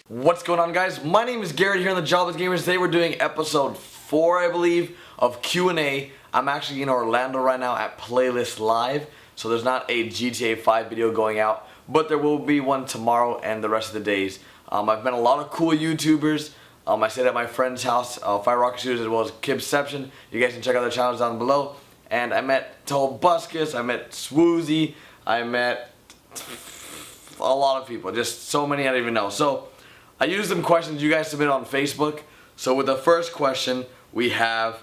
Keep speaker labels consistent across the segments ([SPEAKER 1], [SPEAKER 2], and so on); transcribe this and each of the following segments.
[SPEAKER 1] What's going on, guys? My name is Garrett here on the Jobless Gamers. Today we're doing episode 4, I believe, of Q&A. I'm actually in Orlando right now at Playlist Live, so there's not a GTA 5 video going out, but there will be one tomorrow and the rest of the days. I've met a lot of cool YouTubers. I stayed at my friend's house, FireRockerStudios, as well as Cibsception. You guys can check out their channels down below. And I met Tobuscus, I met Swoozy, I met a lot of people, just so many I don't even know. So I used some questions you guys submitted on Facebook. So with the first question, we have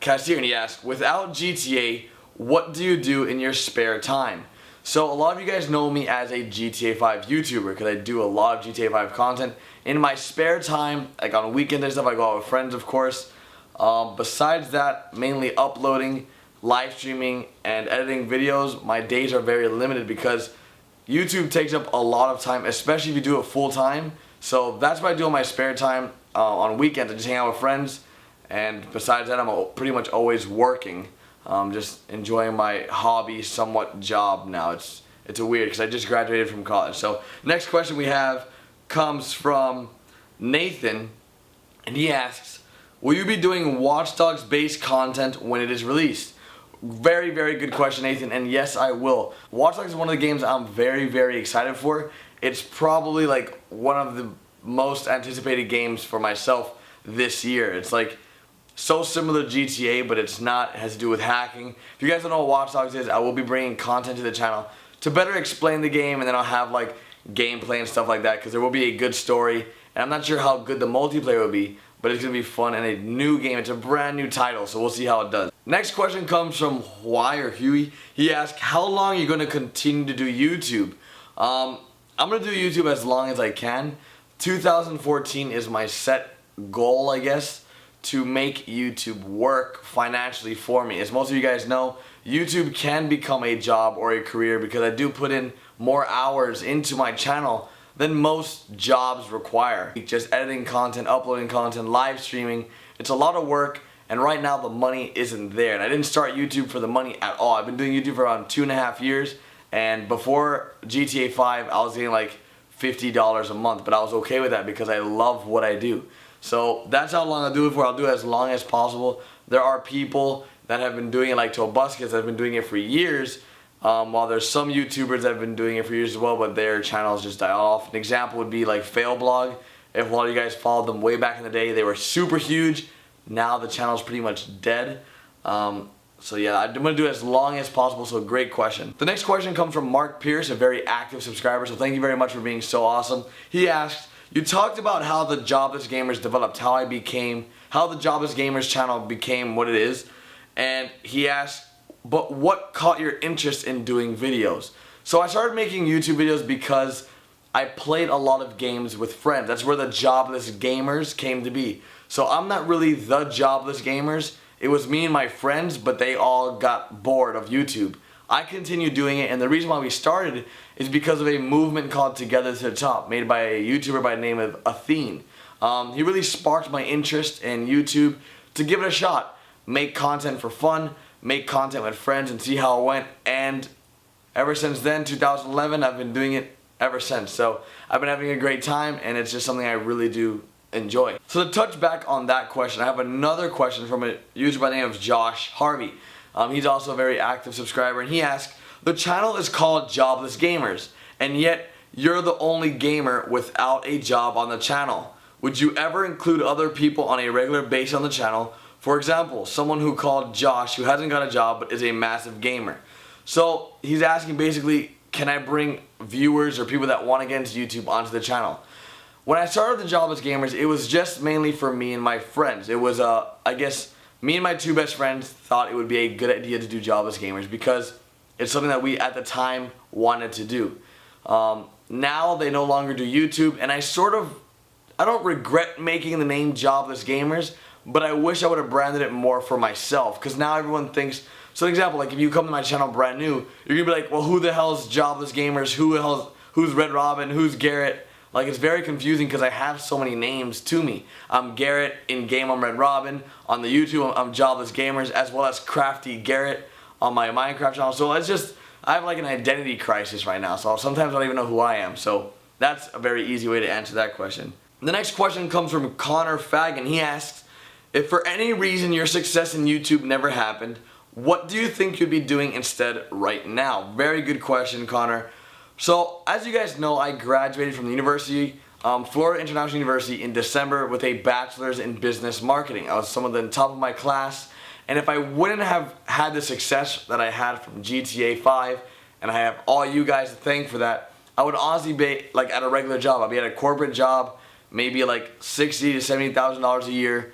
[SPEAKER 1] Cassie, and he asked, without GTA, what do you do in your spare time? So a lot of you guys know me as a GTA 5 YouTuber because I do a lot of GTA 5 content. In my spare time, like on weekends and stuff, I go out with friends, of course. Besides that, mainly uploading, live streaming, and editing videos, my days are very limited because YouTube takes up a lot of time, especially if you do it full time. So that's what I do in my spare time. On weekends, I just hang out with friends, and besides that, I'm pretty much always working. Just enjoying my hobby, somewhat job now. It's a weird because I just graduated from college. So next question we have comes from Nathan, and he asks, will you be doing Watch Dogs based content when it is released? Very, very good question, Nathan, and yes, I will. Watch Dogs is one of the games I'm very, very excited for. It's probably like one of the most anticipated games for myself this year. It's like so similar to GTA, but it's not. It has to do with hacking. If you guys don't know what Watch Dogs is, I will be bringing content to the channel to better explain the game, and then I'll have like gameplay and stuff like that because there will be a good story, and I'm not sure how good the multiplayer will be, but it's going to be fun and a new game. It's a brand new title, so we'll see how it does. Next question comes from Huey. He asked, how long are you going to continue to do YouTube? I'm going to do YouTube as long as I can. 2014 is my set goal, I guess, to make YouTube work financially for me. As most of you guys know, YouTube can become a job or a career because I do put in more hours into my channel than most jobs require. Just editing content, uploading content, live streaming, it's a lot of work, and right now the money isn't there. And I didn't start YouTube for the money at all. I've been doing YouTube for around 2.5 years, and before GTA 5 I was getting like $50 a month, but I was okay with that because I love what I do. So that's how long I'll do it for. I'll do it as long as possible. There are people that have been doing it, like Tobuscus, that have been doing it for years, while there's some YouTubers that have been doing it for years as well, but their channels just die off. An example would be like Failblog. If a lot of you guys followed them way back in the day, they were super huge. Now the channel's pretty much dead. So yeah, I'm going to do it as long as possible, so great question. The next question comes from Mark Pierce, a very active subscriber, so thank you very much for being so awesome. He asked, you talked about how the Jobless Gamers developed, how the Jobless Gamers channel became what it is, and he asked, but what caught your interest in doing videos? So I started making YouTube videos because I played a lot of games with friends. That's where the Jobless Gamers came to be. So I'm not really the Jobless Gamers. It was me and my friends, but they all got bored of YouTube. I continued doing it, and the reason why we started is because of a movement called Together to the Top, made by a YouTuber by the name of Athene. He really sparked my interest in YouTube to give it a shot. Make content for fun, make content with friends, and see how it went. And ever since then, 2011, I've been doing it ever since. So I've been having a great time, and it's just something I really do enjoy. So to touch back on that question, I have another question from a user by the name of Josh Harvey. He's also a very active subscriber, and he asked, the channel is called Jobless Gamers, and yet you're the only gamer without a job on the channel. Would you ever include other people on a regular basis on the channel? For example, someone who called Josh who hasn't got a job but is a massive gamer. So he's asking basically, can I bring viewers or people that want to get into YouTube onto the channel? When I started the Jobless Gamers, it was just mainly for me and my friends. It was, I guess, me and my two best friends thought it would be a good idea to do Jobless Gamers because it's something that we, at the time, wanted to do. Now they no longer do YouTube, and I don't regret making the name Jobless Gamers, but I wish I would have branded it more for myself, because now everyone thinks, so an example, like if you come to my channel brand new, you're going to be like, well, who the hell is Jobless Gamers? Who's Red Robin? Who's Garrett? Like, it's very confusing because I have so many names to me. I'm Garrett, in game I'm Red Robin, on the YouTube I'm Jobless Gamers, as well as Crafty Garrett on my Minecraft channel. So it's just, I have like an identity crisis right now, so sometimes I don't even know who I am. So that's a very easy way to answer that question. The next question comes from Connor Fag, and he asks, if for any reason your success in YouTube never happened, what do you think you'd be doing instead right now? Very good question, Connor. So, as you guys know, I graduated from the university, Florida International University, in December with a bachelor's in business marketing. I was some of the top of my class, and if I wouldn't have had the success that I had from GTA 5, and I have all you guys to thank for that, I would honestly be like at a regular job. I'd be at a corporate job, maybe like $60,000 to $70,000 a year,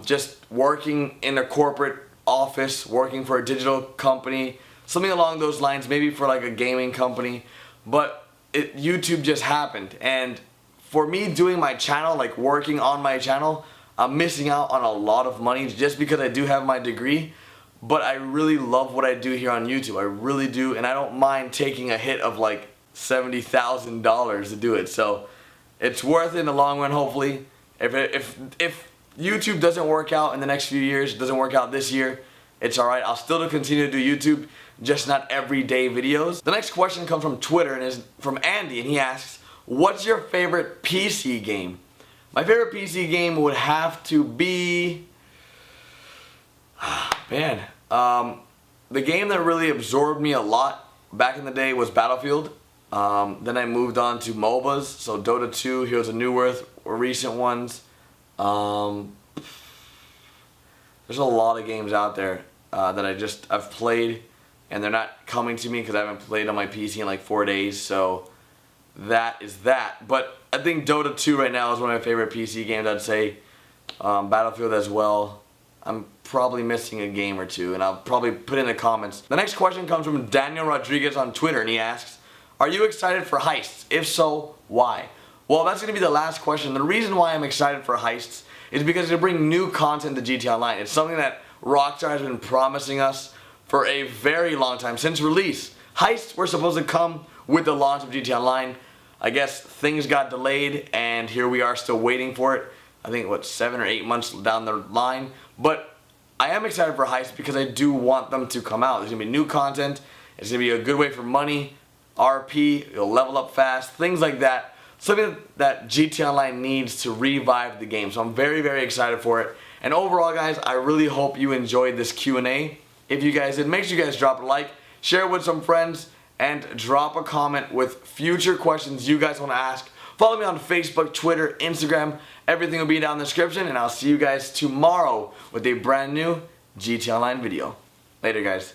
[SPEAKER 1] just working in a corporate office, working for a digital company, something along those lines, maybe for like a gaming company. But YouTube just happened, and for me doing my channel, like working on my channel, I'm missing out on a lot of money just because I do have my degree. But I really love what I do here on YouTube. I really do, and I don't mind taking a hit of like $70,000 to do it. So it's worth it in the long run, hopefully. If YouTube doesn't work out in the next few years, doesn't work out this year, it's alright. I'll still continue to do YouTube, just not everyday videos. The next question comes from Twitter and is from Andy, and he asks, what's your favorite PC game? My favorite PC game would have to be, man, the game that really absorbed me a lot back in the day was Battlefield. Then I moved on to MOBAs, so Dota 2, Heroes of New Earth were recent ones. There's a lot of games out there that I've played, and they're not coming to me because I haven't played on my PC in like 4 days, so that is that. But I think Dota 2 right now is one of my favorite PC games, I'd say. Battlefield as well. I'm probably missing a game or two, and I'll probably put it in the comments. The next question comes from Daniel Rodriguez on Twitter, and he asks, are you excited for Heists? If so, why? Well, that's going to be the last question. The reason why I'm excited for Heists is because they bring new content to GTA Online. It's something that Rockstar has been promising us for a very long time, since release. Heists were supposed to come with the launch of GTA Online. I guess things got delayed, and here we are still waiting for it. I think, what, 7 or 8 months down the line. But I am excited for Heist because I do want them to come out. There's going to be new content. It's going to be a good way for money, RP, you'll level up fast, things like that. Something that GTA Online needs to revive the game. So I'm very, very excited for it. And overall, guys, I really hope you enjoyed this Q&A. If you guys did, make sure you guys drop a like, share it with some friends, and drop a comment with future questions you guys want to ask. Follow me on Facebook, Twitter, Instagram. Everything will be down in the description, and I'll see you guys tomorrow with a brand new GTA Online video. Later, guys.